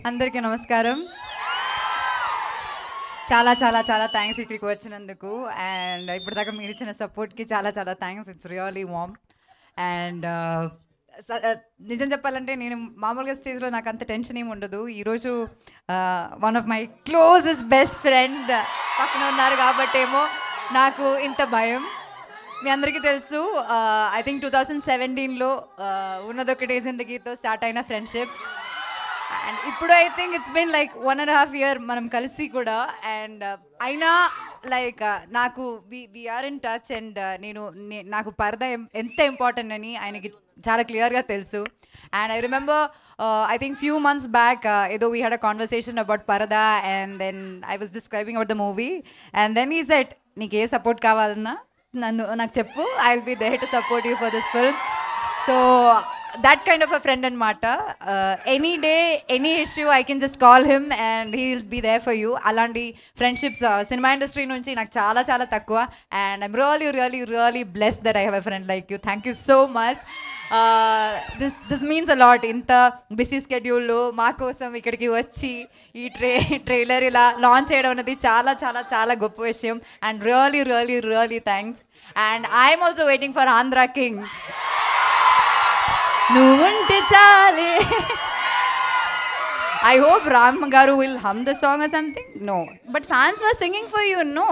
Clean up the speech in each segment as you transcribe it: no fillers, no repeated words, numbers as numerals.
అందరికీ నమస్కారం. చాలా చాలా చాలా థ్యాంక్స్ ఇక్కడికి వచ్చినందుకు. అండ్ ఇప్పటిదాకా మీరు ఇచ్చిన సపోర్ట్‌కి చాలా చాలా thanks. It's really warm. And నిజం చెప్పాలంటే నేను మామూలుగా స్టేజ్‌లో నాకు అంత టెన్షన్ ఏమి ఉండదు. ఈరోజు one of my closest best friend పక్కన ఉన్నారు కాబట్టేమో నాకు ఇంత భయం. మీ అందరికీ తెలుసు ఐ థింక్ 2017లో ఉన్నదొకటే జిందగీతో స్టార్ట్ అయిన ఫ్రెండ్షిప్. అండ్ ఇప్పుడు I think it's been like 1.5 year మనం కలిసి కూడా. అండ్ అయినా లైక్ నాకు వీఆర్ ఇన్ టచ్. అండ్ నాకు పరద ఎంత ఇంపార్టెంట్ అని ఆయనకి చాలా క్లియర్గా తెలుసు. And I remember I think few months back ఏదో we had a conversation about Parada. And then I was describing about the movie. And then he said నీకు ఏ సపోర్ట్ కావాలన్నా నాకు చెప్పు, I will be there to support you for this film. So that kind of a friend anamata. Any day any issue I can just call him and he'll be there for you. Alanti friendships cinema industry nunchi నాకు చాలా చాలా తక్కువ. And I'm really really really blessed that I have a friend like you. Thank you so much. This means a lot. ఇంత busy స్కెడ్యూల్లో మా కోసం ఇక్కడికి వచ్చి ఈ ట్రైలర్ ఇలా లాంచ్ చేయడం అనేది చాలా చాలా చాలా గొప్ప విషయం. And really really really thanks. And I'm also waiting for Andhra king. నువ్వుంటే చాలే. I hope Ram Garu will hum the song or something. No, but fans were singing for you. No,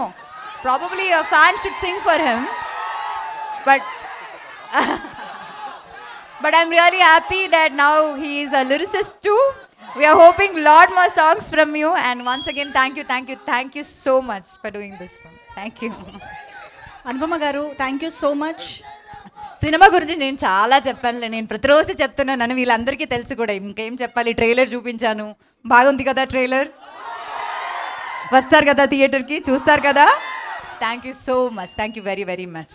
probably a fan should sing for him. But but I'm really happy that now he is a lyricist too. We are hoping lot more songs from you. And once again, thank you so much for doing this one. Thank you. Anupama Garu, thank you so much. Cinema గురించి నేను చాలా చెప్పానులే. నేను ప్రతిరోజు చెప్తున్నాను, వీళ్ళందరికీ తెలుసు కూడా. ఇంకేం చెప్పాలి, ట్రైలర్ చూపించాను, బాగుంది కదా ట్రైలర్. వస్తారు కదా థియేటర్కి, చూస్తారు కదా. Thank you so much. Thank you very very much.